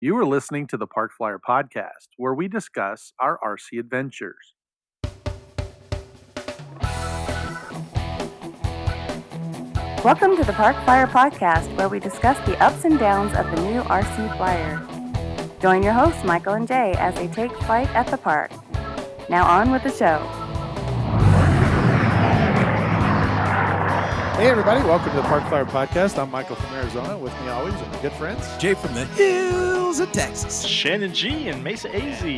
You are listening to the Park Flyer Podcast, where we discuss our RC adventures. Welcome to the Park Flyer Podcast, where we discuss the ups and downs of the new RC Flyer. Join your hosts, Michael and Jay, as they take flight at the park. Now on with the show. Hey everybody, welcome to the Park Flyer Podcast. I'm Michael from Arizona. With me always are my good friends. Jay from the hills of Texas. Shannon G and Mesa AZ. There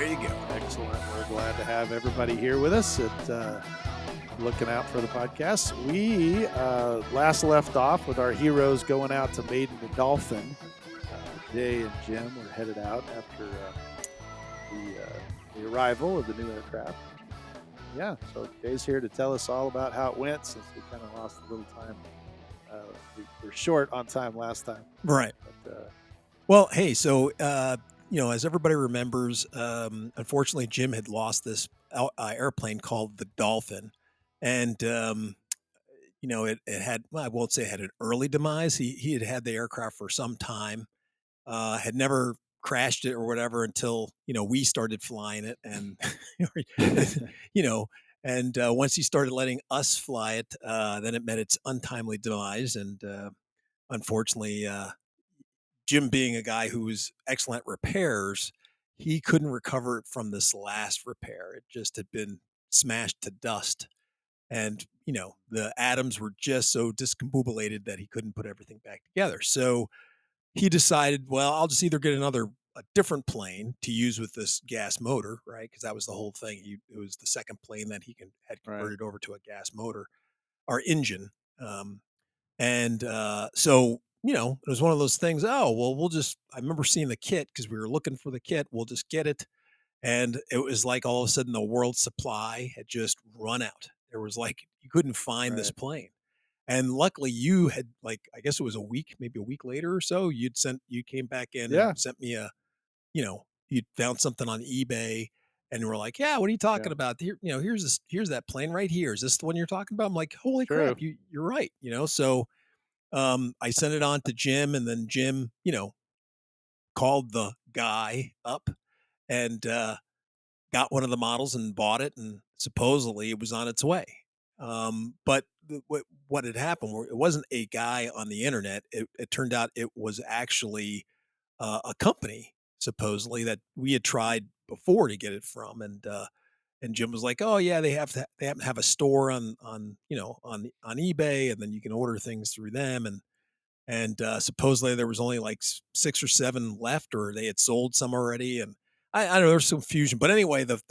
you go. Excellent. We're glad to have everybody here with us at looking out for the podcast. We last left off with our heroes going out to Maiden and Dolphin. Jay and Jim were headed out after the arrival of the new aircraft. Yeah, so Jay's here to tell us all about how it went since we kind of lost a little time. We were short on time last time. Right. But, Well, hey, so, as everybody remembers, unfortunately, Jim had lost this airplane called the Dolphin. And, it had, well, I won't say it had an early demise. He had the aircraft for some time, had never crashed it or whatever until, we started flying it. And, and once he started letting us fly it, then it met its untimely demise. And unfortunately, Jim being a guy who was excellent at repairs, he couldn't recover it from this last repair. It just had been smashed to dust. And, the atoms were just so discombobulated that he couldn't put everything back together. So he decided, well, I'll just either get a different plane to use with this gas motor, right? Because that was the whole thing. It was the second plane that he had converted over to a gas motor or engine. So, it was one of those things. Oh, well, I remember seeing the kit because we were looking for the kit. We'll just get it. And it was like all of a sudden the world supply had just run out. There was you couldn't find this plane. And luckily you had I guess it was maybe a week later or so, you came back in and sent me you'd found something on eBay and we're like, yeah, what are you talking about? Here, here's that plane right here. Is this the one you're talking about? I'm like, holy crap, you're right. So I sent it on to Jim and then Jim, called the guy up and got one of the models and bought it, and supposedly it was on its way. But what had happened? It wasn't a guy on the internet. It turned out it was actually a company supposedly that we had tried before to get it from, and Jim was like, "Oh yeah, they happen to have a store on eBay, and then you can order things through them." And supposedly there was only 6 or 7 left, or they had sold some already. And I don't know, there's some fusion, but anyway, the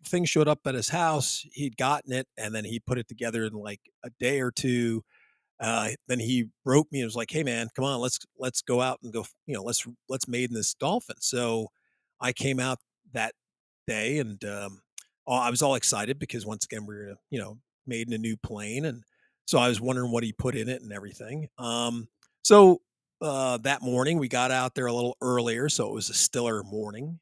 thing showed up at his house. He'd gotten it, and then he put it together in a day or two. Then he wrote me and was like, "Hey man, come on, let's go out and go. Let's maiden this Dolphin." So I came out that day, and I was all excited because once again we were maiden a new plane, and so I was wondering what he put in it and everything. So that morning we got out there a little earlier, so it was a stiller morning.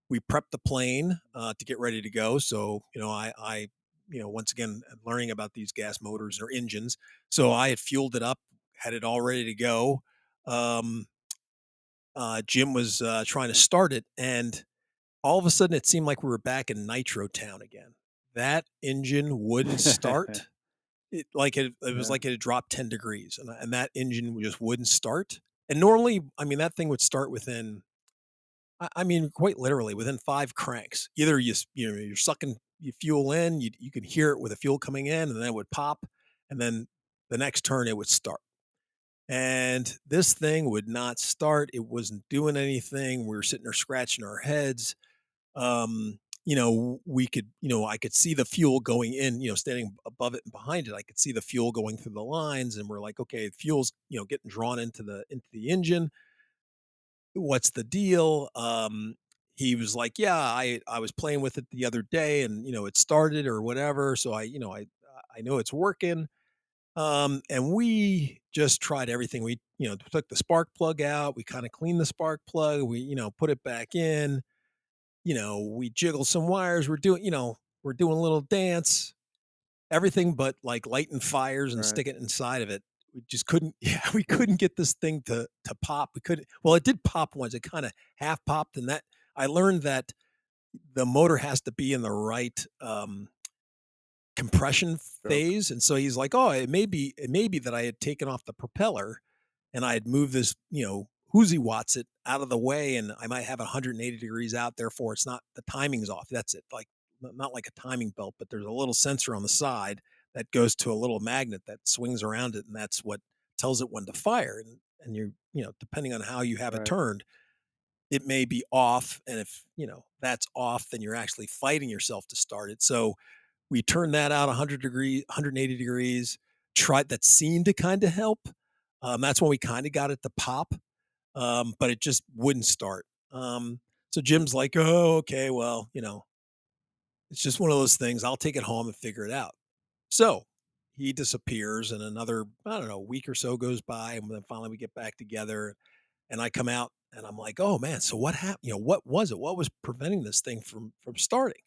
We prepped the plane to get ready to go. So I once again learning about these gas motors or engines. So I had fueled it up, had it all ready to go. Jim was trying to start it, and all of a sudden it seemed like we were back in Nitro Town again. That engine wouldn't start. It was like it had dropped 10 degrees, and that engine just wouldn't start. And normally, I mean, that thing would start within, I mean, quite literally within 5 cranks. Either you're sucking your fuel in, you could hear it with the fuel coming in, and then it would pop, and then the next turn it would start. And this thing would not start. It wasn't doing anything. We were sitting there scratching our heads. We could, I could see the fuel going in, standing above it and behind it. I could see the fuel going through the lines, and we're like, okay, the fuel's, getting drawn into the engine. What's the deal? He was like, yeah, I was playing with it the other day, and it started or whatever. So I know it's working. And we just tried everything. We, took the spark plug out. We kind of cleaned the spark plug. We, put it back in. We jiggle some wires. We're doing a little dance, everything but lighting fires and sticking it inside of it we just couldn't yeah, we couldn't get this thing to pop. We couldn't well, it did pop once. It kinda half popped, and that I learned that the motor has to be in the right, compression Stroke. phase, and so he's like, "Oh, it may be that I had taken off the propeller and I had moved this, whoozy watts it out of the way, and I might have 180 degrees out, therefore it's not the timing's off." That's it. Like not like a timing belt, but there's a little sensor on the side that goes to a little magnet that swings around it, and that's what tells it when to fire. And depending on how you have it Right. turned, it may be off, and if that's off, then you're actually fighting yourself to start it. So we turned that out 180 degrees, tried that seemed to kinda help. That's when we kinda got it to pop, but it just wouldn't start. So Jim's like, "Oh, okay, well, it's just one of those things. I'll take it home and figure it out." So he disappears, and another, I don't know, week or so goes by, and then finally we get back together, and I come out and I'm like, "Oh man, so what happened? What was it? What was preventing this thing from starting?"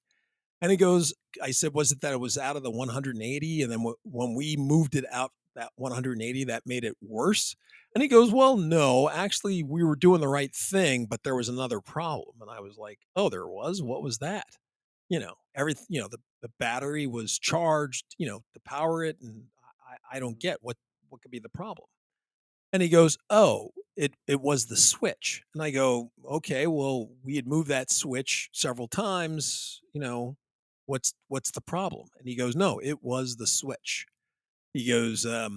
And he goes, I said, "Was it that it was out of the 180? And then when we moved it out that 180, that made it worse?" And he goes, "Well, no, actually, we were doing the right thing, but there was another problem." And I was like, "Oh, there was? What was that?" Everything, the battery was charged, to power it. And I don't get what could be the problem. And he goes, "Oh, it was the switch." And I go, "Okay, well, we had moved that switch several times, what's the problem?" And he goes, "No, it was the switch." He goes, "It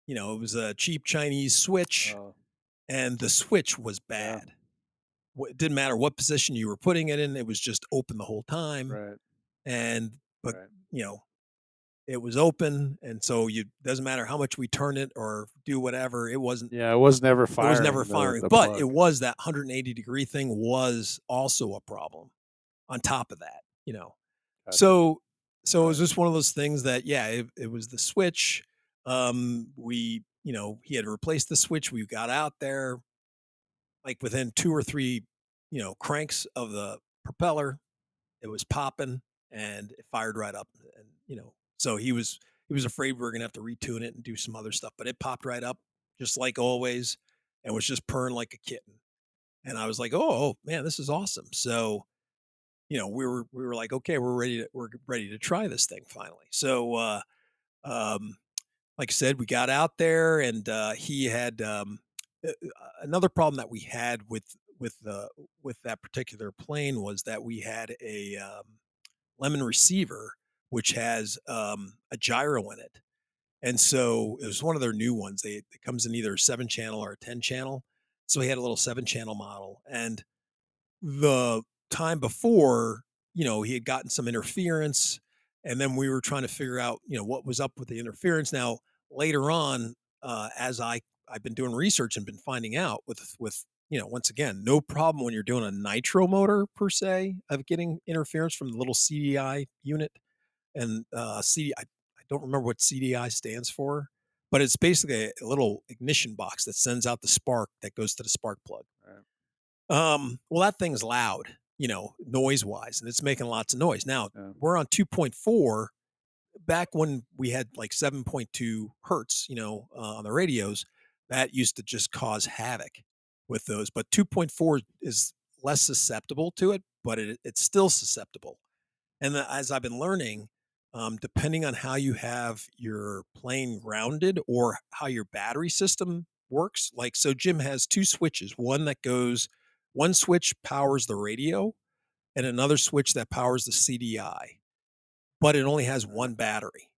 was a cheap Chinese switch, Oh, and the switch was yeah. bad. It didn't matter what position you were putting it in, it was just open the whole time. Right. And but Right. you know, it was open, and so you doesn't matter how much we turn it or do whatever, Yeah, it was never it was never firing firing, the but it plug. was that 180-degree thing was also a problem on top of that. Gotcha. So it was Right. just one of those things that, yeah, it was the switch. He had replaced the switch. We got out there, like, within 2 or 3, cranks of the propeller, it was popping and it fired right up. And, so he was afraid we were gonna have to retune it and do some other stuff, but it popped right up just like always and was just purring like a kitten. And I was like, "Oh, man, this is awesome." So, we were like, "Okay, we're ready to try this thing finally." So, um, like I said, we got out there, and he had another problem that we had with that particular plane was that we had a lemon receiver, which has a gyro in it. And so it was one of their new ones. It comes in either a 7 channel or a 10 channel. So he had a little 7 channel model. And the time before, he had gotten some interference, and then we were trying to figure out, what was up with the interference. Now, later on, as I've been doing research and been finding out with once again, no problem when you're doing a nitro motor per se of getting interference from the little CDI unit. And I don't remember what CDI stands for, but it's basically a little ignition box that sends out the spark that goes to the spark plug. Right. Well, that thing's loud, noise wise, and it's making lots of noise. Now Yeah. we're on 2.4. Back when we had like 7.2 hertz, on the radios, that used to just cause havoc with those. But 2.4 is less susceptible to it, but it's still susceptible. And as I've been learning, depending on how you have your plane grounded or how your battery system works, like, so Jim has two switches. One switch powers the radio, and another switch that powers the CDI, but it only has Right. one battery.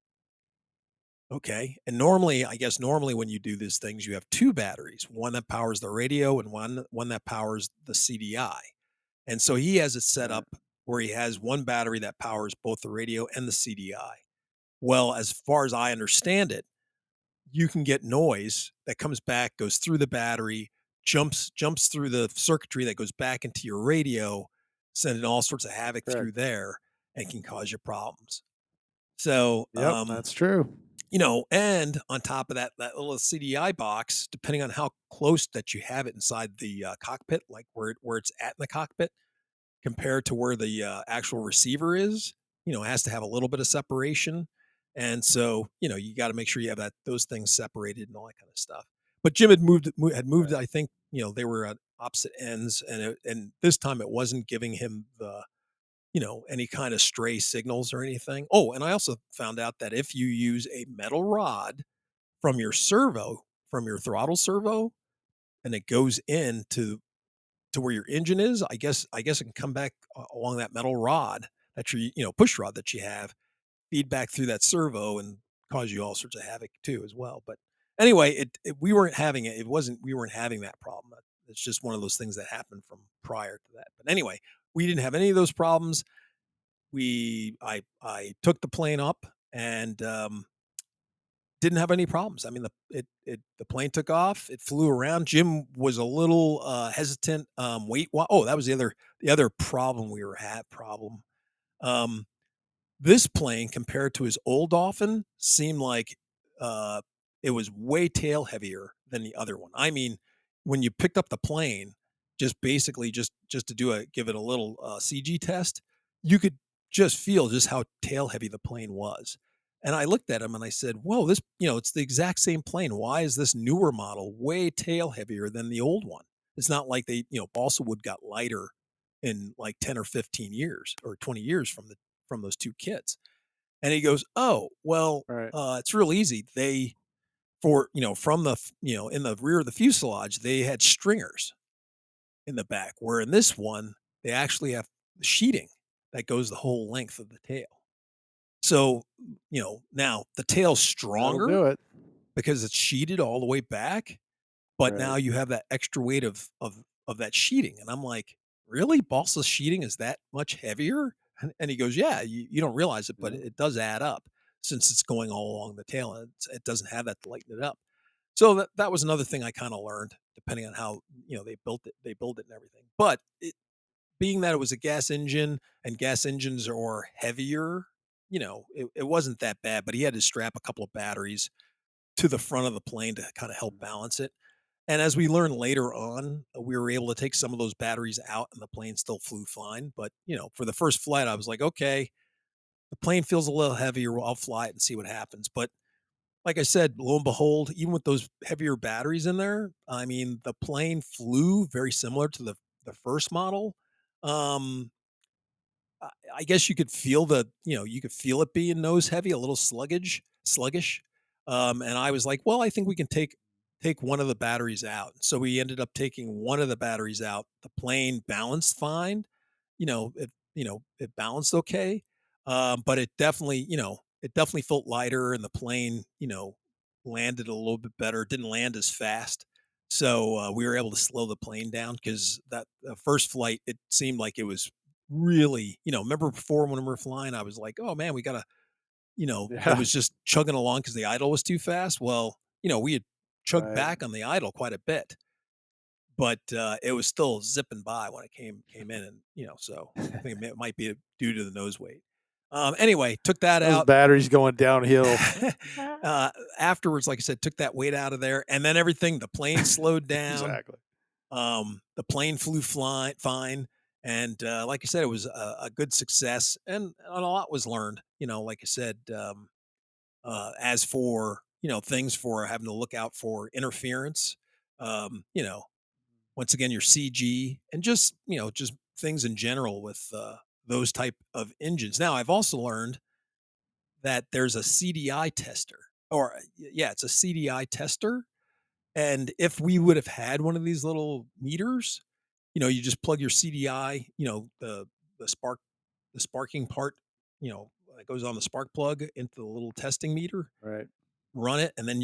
Okay. And I guess normally when you do these things, you have two batteries, one that powers the radio and one that powers the CDI. And so he has it set Right. up where he has one battery that powers both the radio and the CDI. Well, as far as I understand it, you can get noise that comes back, goes through the battery, jumps through the circuitry that goes back into your radio, sending all sorts of havoc through Correct. there and can cause you problems. So, Yep, that's true. and on top of that, that little CDI box, depending on how close that you have it inside the cockpit, like where it's at in the cockpit, compared to where the actual receiver is, it has to have a little bit of separation. And so, you got to make sure you have those things separated and all that kind of stuff. But Jim had moved. Right. I think they were at opposite ends, and this time it wasn't giving him any kind of stray signals or anything. Oh, and I also found out that if you use a metal rod from your servo, from your throttle servo, and it goes to where your engine is, I guess it can come back along that metal rod that push rod that you have, feed back through that servo and cause you all sorts of havoc too as well. But anyway, we weren't having it. It wasn't we weren't having that problem. It's just one of those things that happened from prior to that. But anyway, we didn't have any of those problems. I took the plane up and didn't have any problems. I mean, the plane took off. It flew around. Jim was a little hesitant. Oh, that was the other problem we were had problem. Um, this plane compared to his old Dolphin seemed like uh, it was way tail heavier than the other one. I mean, when you picked up the plane, just basically just to give it a little CG test, you could just feel just how tail heavy the plane was. And I looked at him and I said, "Whoa, it's the exact same plane. Why is this newer model way tail heavier than the old one? It's not like balsa wood got lighter in like 10 or 15 years or 20 years from those two kits." And he goes, "Oh, well, Right. it's real easy. They for from in the rear of the fuselage, they had stringers in the back, where in this one they actually have sheeting that goes the whole length of the tail. So, now the tail's That'll stronger do it. because it's sheeted all the way back, but Right. now you have that extra weight of that sheeting." And I'm like, "Really? Balsa sheeting is that much heavier?" And he goes, "Yeah, you don't realize it, but Yeah. it does add up since it's going all along the tail, and it doesn't have that to lighten it up." So that was another thing I kind of learned, depending on how they built it and everything. But being that it was a gas engine and gas engines are heavier, it wasn't that bad. But he had to strap a couple of batteries to the front of the plane to kind of help balance it. And as we learned later on, we were able to take some of those batteries out and the plane still flew fine. But, for the first flight, I was like, okay, the plane feels a little heavier. Well, I'll fly it and see what happens. But like I said, lo and behold, even with those heavier batteries in there, I mean, the plane flew very similar to the first model. Um, I guess you could feel it being nose heavy, a little sluggish. And I was like, well, I think we can take one of the batteries out. So we ended up taking one of the batteries out. The plane balanced fine. It balanced okay. But it definitely felt lighter, and the plane, landed a little bit better. It didn't land as fast. So we were able to slow the plane down because that first flight, it seemed like it was really, remember before when we were flying, I was like, "Oh man, we gotta," it Yeah. was just chugging along because the idle was too fast. Well, we had chugged Right. back on the idle quite a bit, but it was still zipping by when it came in, and so I think it might be due to the nose weight. Anyway, took that Those out. batteries going downhill. uh, Afterwards, like I said, took that weight out of there, and then everything. The plane slowed down. Exactly. The plane flew fine, and like I said, it was a good success, and a lot was learned. Like I said, as for things for having to look out for interference, um, you know, once again your CG, and just things in general with those type of engines. Now, I've also learned that there's a CDI tester, or yeah, it's a CDI tester, and if we would have had one of these little meters, you just plug your CDI, the spark, the sparking part, that goes on the spark plug into the little testing meter, Right. run it, and then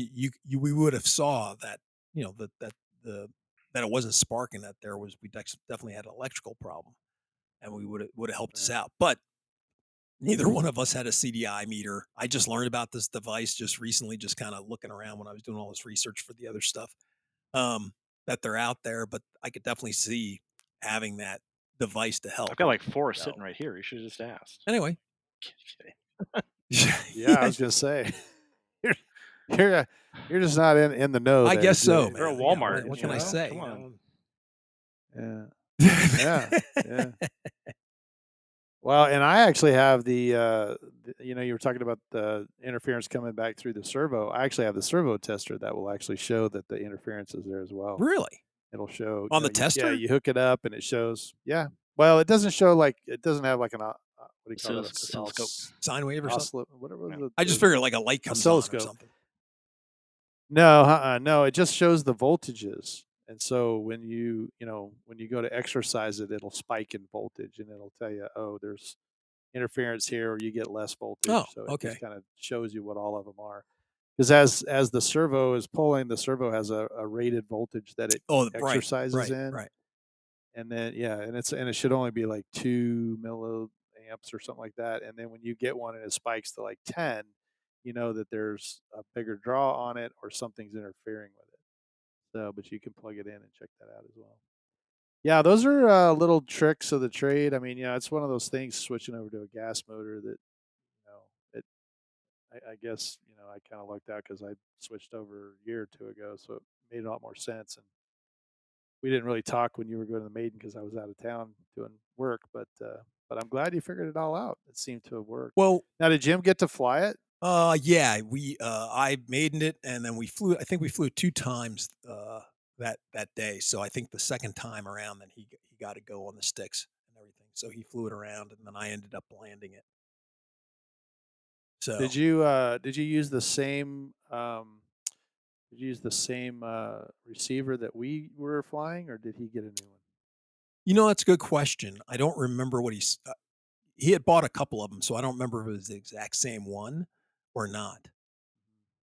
we would have saw that, the that it wasn't sparking, that there was we definitely had an electrical problem, and we would have helped us Right. out. But neither one of us had a CDI meter. I just learned about this device just recently, just kind of looking around when I was doing all this research for the other stuff, um, that they're out there, but I could definitely see having that device to I've help. got like four So sitting right here. You should have just asked. anyway, Kidding. Yeah, I yeah, was gonna say you're you're you're just not in the know I there, guess so, Jay. We're at man. Yeah, Walmart, what You can I know? Come say? on. Yeah. Yeah. Yeah. Well, and I actually have you were talking about the interference coming back through the servo. I actually have the servo tester that will actually show that the interference is there as well. Really? It'll show, On the yeah, tester? you hook it up and it shows. Yeah. Well, it doesn't show like it doesn't have like an what do you call it? Oscilloscope. Sine wave or something? What was Yeah. it? I just figured like a light comes on or Oscilloscope. something. No, no, it just shows the voltages. And so when you go to exercise it, it'll spike in voltage and it'll tell you, oh, there's interference here or you get less Oh, voltage. So it just okay. kind of shows you what all of them are. Because as the servo is pulling, the servo has a rated voltage that it Oh, right, exercises right, in. right. And then yeah, and it should only be like 2 milliamps or something like that. And then when you get one and it spikes to like 10, you know that there's a bigger draw on it or something's interfering with it. So, but you can plug it in and check that out as well. Yeah, those are little tricks of the trade. I mean, yeah, it's one of those things switching over to a gas motor that it. I guess I kind of lucked out because I switched over a year or two ago, so it made a lot more sense. And we didn't really talk when you were going to the Maiden because I was out of town doing work, but I'm glad you figured it all out. It seemed to have worked. Well, Now, did Jim get to fly it? yeah, I maidened it, and then we flew. I think we flew 2 times that day. So I think the second time around, then he got to go on the sticks and everything. So he flew it around, and then I ended up landing it. So Did you use the same receiver that we were flying, or did he get a new one? that's a good question. I don't remember he had bought a couple of them, so I don't remember if it was the exact same one or not.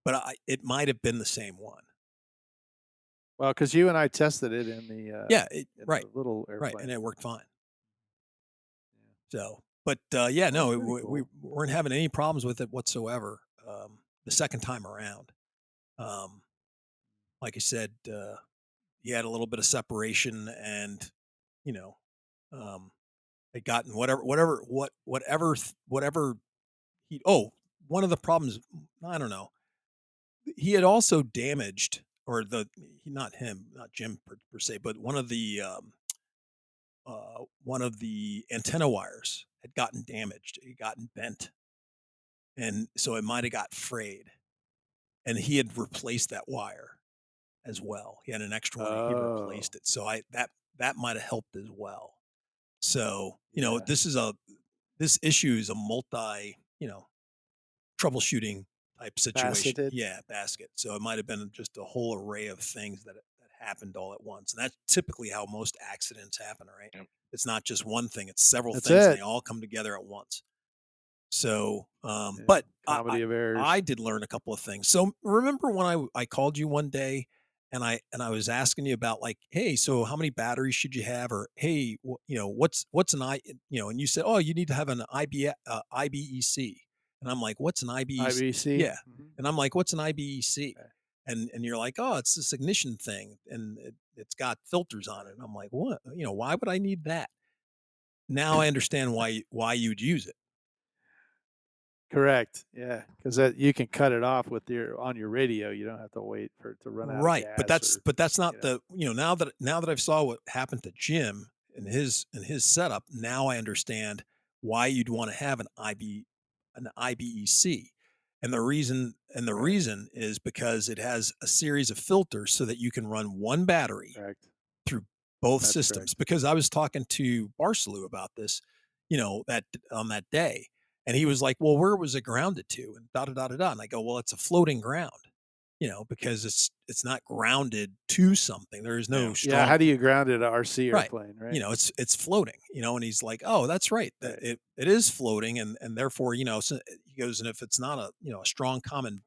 But it might have been the same one. Well, because you and I tested it Yeah, in right, the little right, and airplane. it worked fine. Yeah. So, but yeah, Well, no, pretty we cool. weren't having any problems with it whatsoever. The second time around, um, like I said, he had a little bit of separation, and you know, um, had gotten whatever he. Oh, one of the problems, I don't know. He had also damaged, or not him, not Jim per se, but one of the antenna wires had gotten damaged. It had gotten bent, and so it might have got frayed. And he had replaced that wire as well. He had an extra one, and he'd Oh, replaced it. So that might have helped as well. So yeah. this issue is a multi troubleshooting type situation. Faceted. Yeah, basket. So it might have been just a whole array of things that happened all at once. And that's typically how most accidents happen, right? Yep. It's not just one thing, it's several That's things and they it. all come together at once. So, Yeah. but Comedy of I errors. did learn a couple of things. So remember when I called you one day and I was asking you about like, hey, so how many batteries should you have, or hey, what's an and you said, oh, you need to have an IBEC, and I'm like, what's an IBEC? IBC. Yeah, Mhm. and I'm like, what's an IBEC? Okay. And you're like, oh, it's this ignition thing, and it's got filters on it. And I'm like, what? Why would I need that? Now I understand why you'd use it. Correct. Yeah, because you can cut it off with your on your radio. You don't have to wait for it to run out of Right, but gas that's not you know. the now that I've saw what happened to Jim and his setup, now I understand why you'd want to have an IBEC. And the Right. reason is because it has a series of filters so that you can run one battery Correct. through both That's correct. systems. Because I was talking to Barcelou about this, that on that day, and he was like, "Well, where was it grounded to?" And da da da da da. And I go, "Well, it's a floating ground, because it's not grounded to something. There is Yeah. no Yeah. strong How do you ground an RC right." airplane? Right. It's floating, and he's like, "Oh, that's right. That Right. it is floating, and therefore, so he goes, and if it's not a strong common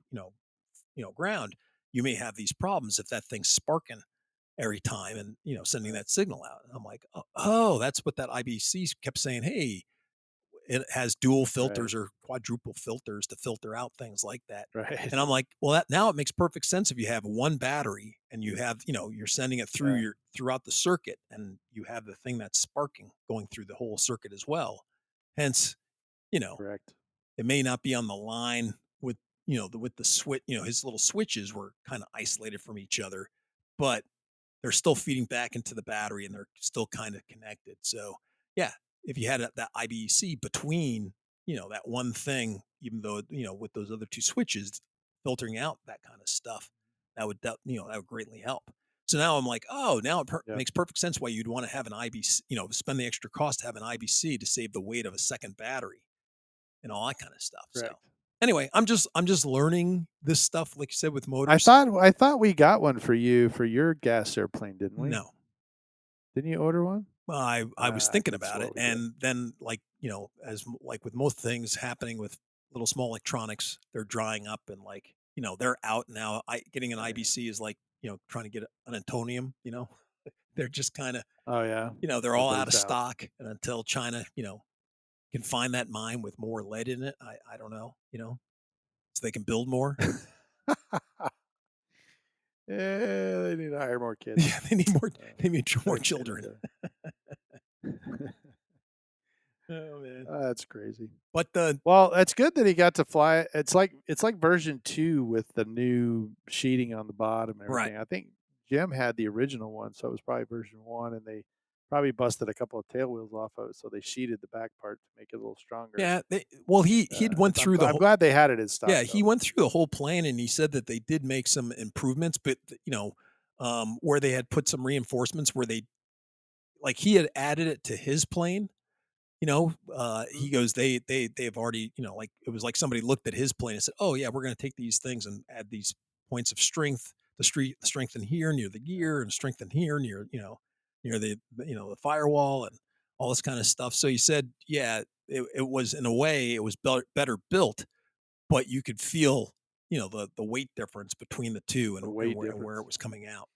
ground, you may have these problems if that thing's sparking every time and sending Right. that signal out." And I'm like, oh, that's what that IBC kept saying. Hey, it has dual Right. filters or quadruple filters to filter out things like that. Right. And I'm like, well, now it makes perfect sense if you have one battery and you have, you're sending it Right. throughout the circuit, and you have the thing that's sparking going through the whole circuit as well. Hence, you know, Correct. it may not be on the line with, with the switch, his little switches were kind of isolated from each other, but they're still feeding back into the battery and they're still kind of connected. So, yeah, if you had that IBC between that one thing, even though, with those other two switches filtering out that kind of stuff, that would greatly help. So now I'm like, oh, now Yeah. makes perfect sense why you'd want to have an IBC, spend the extra cost to have an IBC to save the weight of a second battery and all that kind of stuff. So Correct. anyway, I'm just learning this stuff, like you said, with I motors. thought I thought we got one for you for your gas airplane, didn't we? No. Didn't you order one? Well, I was I thinking could about swear it, we did. and then, like, like with most things happening with little small electronics, they're drying up and, like, they're out now. Getting an Yeah. IBC is like, trying to get an Antonium. They're just kind of, Oh yeah, they're all out of everybody's out. stock, and until China, can find that mine with more lead in it, I don't know, so they can build more. Yeah, they need to hire more kids. Yeah, they need more. Uh, They need more they need children. to. Oh man. That's crazy. But the Well, that's good that he got to fly. It's like version 2 with the new sheeting on the bottom and right. everything. I think Jim had the original one, so it was probably version 1, and they probably busted a couple of tail wheels off of it, so they sheeted the back part to make it a little stronger. Yeah. Well, he'd went I'm through the I'm whole. glad they had it in stock Yeah, he though. went through the whole plan and he said that they did make some improvements, but where they had put some reinforcements where they, like, he had added it to his plane. Mhm. He goes, they've already, like, it was like somebody looked at his plane and said, oh yeah, we're going to take these things and add these points of strength, strengthen here near the gear and strengthen here near, near the firewall and all this kind of stuff. So he said, yeah, it was, in a way, it was better built, but you could feel, the weight difference between the two, The and weight where difference. it was coming out.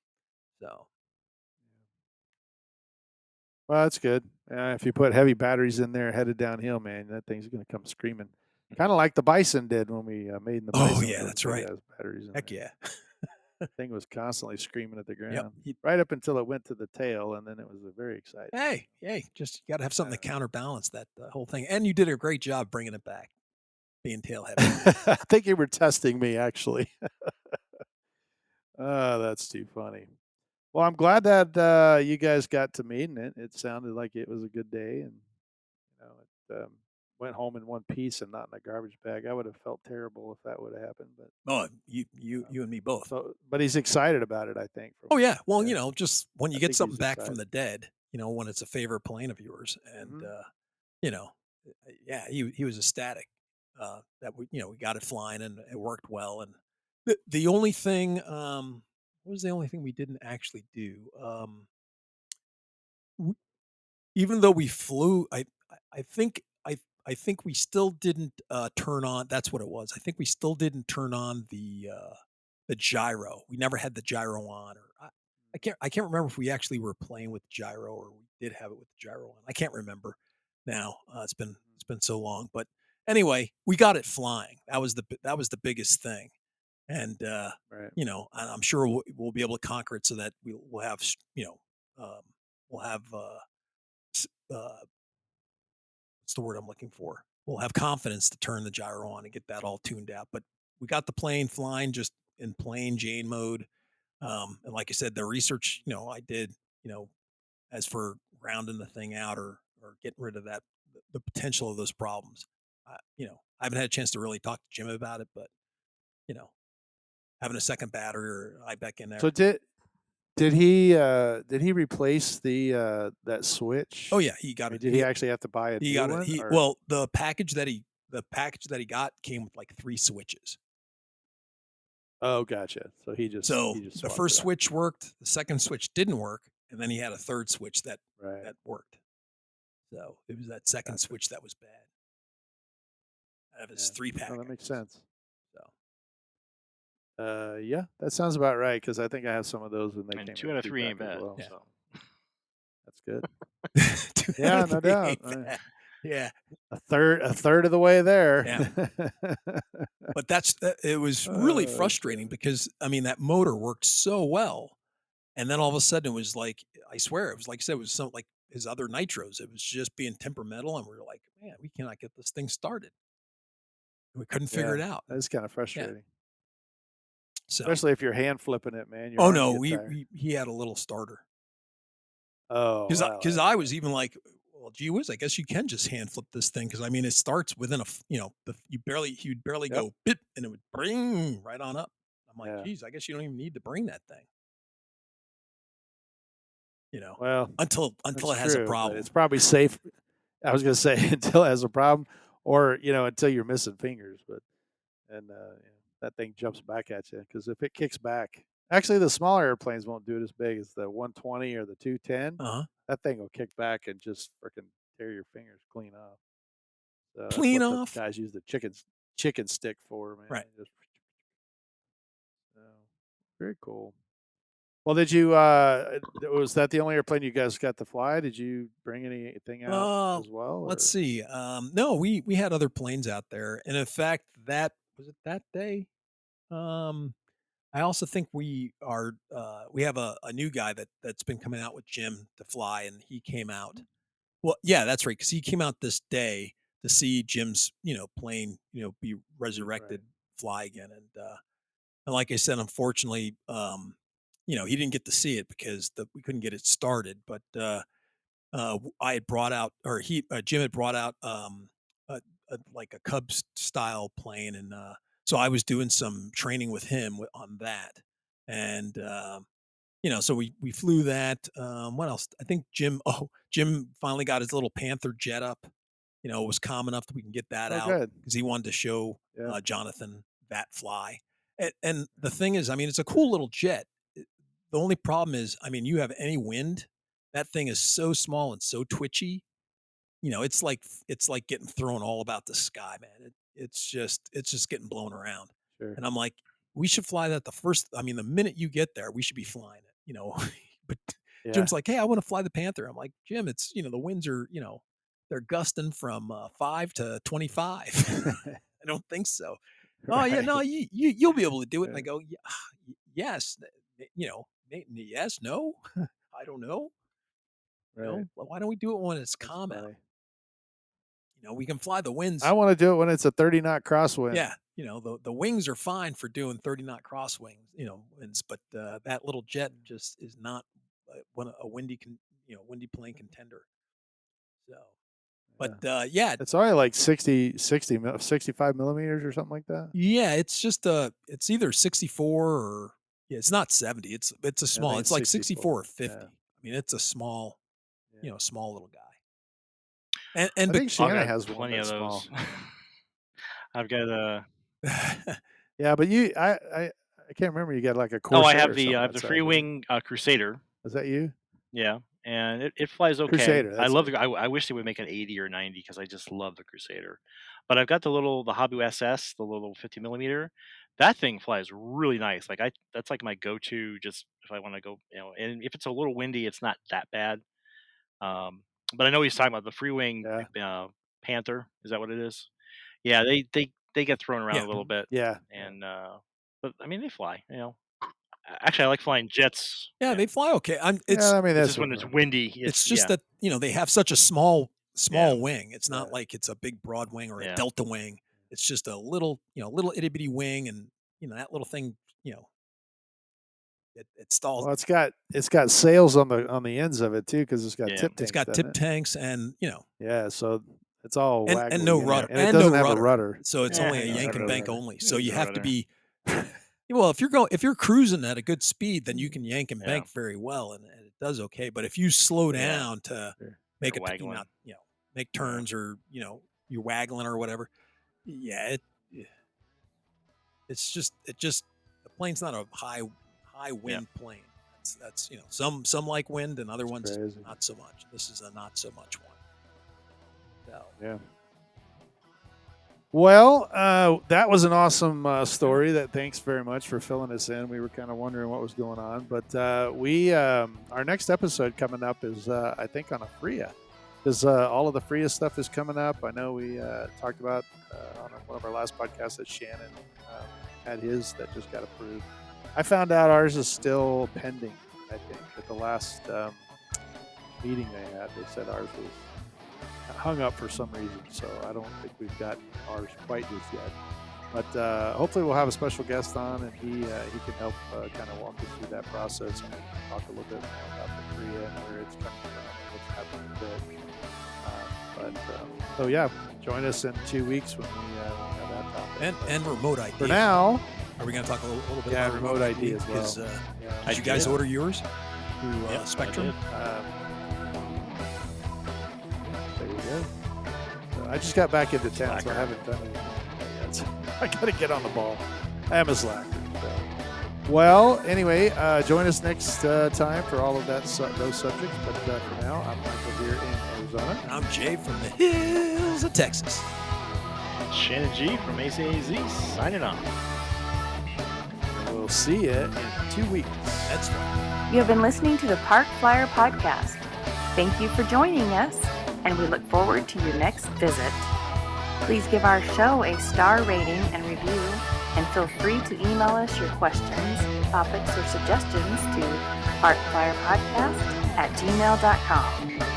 So Well, that's good. If you put heavy batteries in there headed downhill, man, that thing's gonna come screaming. Kinda like the Bison did when we, made the oh Bison yeah, with those that's big right. ass batteries in Heck there. yeah. Thing was constantly screaming at the Yep. ground, right up until it went to the tail, and then it was, very exciting. Hey, just you got to have something to Uh, counterbalance that whole thing. And you did a great job bringing it back, being tail heavy. I think you were testing me, actually. Oh, that's too funny. Well, I'm glad that, you guys got to meeting it. It sounded like it was a good day, and, it, went home in one piece and not in a garbage bag. I would have felt terrible if that would have happened, but, Oh, you um, you and me both. but he's excited about it, I think, from Oh yeah. Well, yeah, just when I you get think something he's back from excited. the dead, when it's a favorite plane of yours, and Mhm. you know, yeah, he was ecstatic that we got it flying and it worked well. And the only thing, what was the only thing we didn't actually do? Even though we flew, I think I think we still didn't turn on. That's what it was. I think we still didn't turn on the gyro. We never had the gyro on, or I can't remember if we actually were playing with gyro or we did have it with the gyro on. I can't remember now. It's been so long, but anyway, we got it flying. That was the biggest thing, and Right. I'm sure we'll be able to conquer it so that we'll have we'll have what's the word I'm looking for? We'll have confidence to turn the gyro on and get that all tuned out. But we got the plane flying just in plain Jane mode. And like I said, the research, I did, as for rounding the thing out or getting rid of the potential of those problems. I haven't had a chance to really talk to Jim about it, but you know, having a second battery or I back in So there. did he replace that Oh switch? yeah, he I got mean, it. did he actually have to buy a He new got it. one He or Well, the package that he got came with like three switches. Oh, gotcha. So he just So he just the swapped first it out. switch worked, the second switch didn't work, and then he had a third switch that Right. worked. So it was that second Gotcha. switch that was bad out of his Yeah. three No, pack, that I makes guess. sense. So Yeah, that sounds about right because I think I have some of those when they And came two in out of 3 three pack ain't as bad. well, yeah, so So that's good. 2 out Yeah, of no 3 doubt. ain't bad. Yeah, A third of the way there. yeah. But it was really That's frustrating because I mean that motor worked so well, and then all of a sudden it was like, I swear it was like I said, it was something like his other nitros. It was just being temperamental, and we were like, man, we cannot get this thing started. We couldn't figure yeah, it out. And that's kinda yeah, frustrating, so especially if you're hand flipping it, man, your oh arms no, get tired. he had a little starter. Oh, Because well, because that ain't I good. was even like, well, gee whiz, I guess you can just hand flip this thing because I mean, it starts within you'd barely Yep. go bit and it would bring right on up. I'm like, Yeah. geez, I guess you don't even need to bring that thing, Well, until that's it has a true, but problem. it's probably safe. I was going to say until it has a problem, or until you're missing fingers. But and that thing jumps back at you because if it kicks back, actually the smaller airplanes won't do it as big as the 120 or the 210. Uh-huh. That thing will kick back and just freaking tear your fingers clean off. So that's Clean what the off. guys use the chicken stick for, man. Right. They just so, very cool. Well, did you? Was that the only airplane you guys got to fly? Did you bring anything out Uh, as well, let's or see. No, we had other planes out there, and in fact, that was it that day. Um, I also think we have a new guy that's been coming out with Jim to fly, and he came out. Well, yeah, that's right, because he came out this day to see Jim's plane be right? resurrected, fly again, and like I said, unfortunately, he didn't get to see it because we couldn't get it started, but. I had brought out, or Jim had brought out like a Cubs style plane, and so I was doing some training with him on that, and so we flew that. What else? I think Jim. Oh, Jim finally got his little Panther jet up. It was calm enough that we can get that Oh, out good. because he wanted to show Yeah, Jonathan that fly. And the thing is, I mean, it's a cool little jet. The only problem is, I mean, you have any wind, that thing is so small and so twitchy. It's like getting thrown all about the sky, man. It's just getting blown around. sure. And I'm like, we should fly that I mean, the minute you get there, we should be flying it. But Yeah, Jim's like, hey, I want to fly the Panther. I'm like, Jim, the winds are, they're gusting from 5 to 25. I don't think so. Oh yeah, no, right. you'll be able to do it. And I Yeah, go, yeah, yes, yes, no, I don't know. right. Well, why don't we do it when it's That's calm out? funny. We can fly the I winds. want to do it when it's a 30-knot crosswind. Yeah, the wings are fine for doing 30-knot crosswings, winds, but that little jet just is not one a windy plane contender. So, but Yeah, yeah, it's only like 65 millimeters or something like that. yeah, it's either 64 or yeah, it's not 70. It's a Yeah, I small. think It's it's like 64 or 64. Yeah, 50. I mean, it's a small, yeah. small little guy. And I but think I've Shannon got has one plenty of that's small. those. I've got a Yeah, but I can't remember. You got like a oh, Corsair or I something have that the size, right? Freewing Crusader. Is that you? Yeah, and it flies okay. Crusader. I That's love it. the. I wish they would make an 80 or 90 because I just love the Crusader. But I've got the Hobby SS, the little 50 millimeter. That thing flies really nice. Like that's like my go-to. Just if I want to go, and if it's a little windy, it's not that bad. Um, but I know he's talking about the Freewing Yeah, Panther. Is that what it is? Yeah, they get thrown around yeah, a little bit, yeah, yeah, and but I mean they fly. Actually, I like flying jets. yeah, Yeah, they fly okay. yeah. I mean, it's that's just no when it's problem. windy. It's It's just yeah, that, they have such a small yeah, wing. It's not Yeah, like it's a big broad wing or a yeah, delta wing. It's just a little itty bitty wing, and that little thing, it stalls. well, it's got sails on the ends of it too because it's got yeah. tip It's tanks, got doesn't tip it? tanks, and Yeah, so it's all and waggly, no rudder and it doesn't have a rudder. so it's Eh, only a it needs a yank and bank rudder. only. It So needs you a have to rudder. be well if you're cruising at a good speed, then you can yank and Yeah, bank very well, and it does okay. But if you slow yeah. down to Sure. make They're a not waggling. make Yeah, turns, or you're waggling or whatever, yeah, it just the plane's not a high yeah. wind plane. That's some like wind and other It's ones crazy. not so much. This is a not so much one. So Yeah. Well, that was an awesome story. That thanks very much for filling us in. We were kind of wondering what was going on, but we our next episode coming up is I think on a FRIA, because all of the FRIA stuff is coming up. I know we talked about on one of our last podcasts that Shannon had his that just got approved. I found out ours is still pending. I think at the last meeting they had, they said ours was hung up for some reason. So I don't think we've got ours quite just yet. But hopefully we'll have a special guest on, and he can help kind of walk you through that process and talk a little bit more about the Korea and where it's coming from and what's happening with it. So yeah, join us in 2 weeks when we have that topic. And remote ID. For now, are we going to talk a little bit yeah, about remote ID as well. Because, yeah. did you guys order yours through Yeah, Spectrum? There you go. So I just got back into town, so I haven't done anything yet. So I got to get on the ball. I am a slacker. So. Well, anyway, join us next time for all of those subjects. But for now, I'm Michael here in Arizona. And I'm Jay from the hills of Texas. Shannon G from ACAZ signing off. We'll see you in 2 weeks. That's right. You have been listening to the Park Flyer Podcast. Thank you for joining us, and we look forward to your next visit. Please give our show a star rating and review, and feel free to email us your questions, topics, or suggestions to parkflyerpodcast@gmail.com.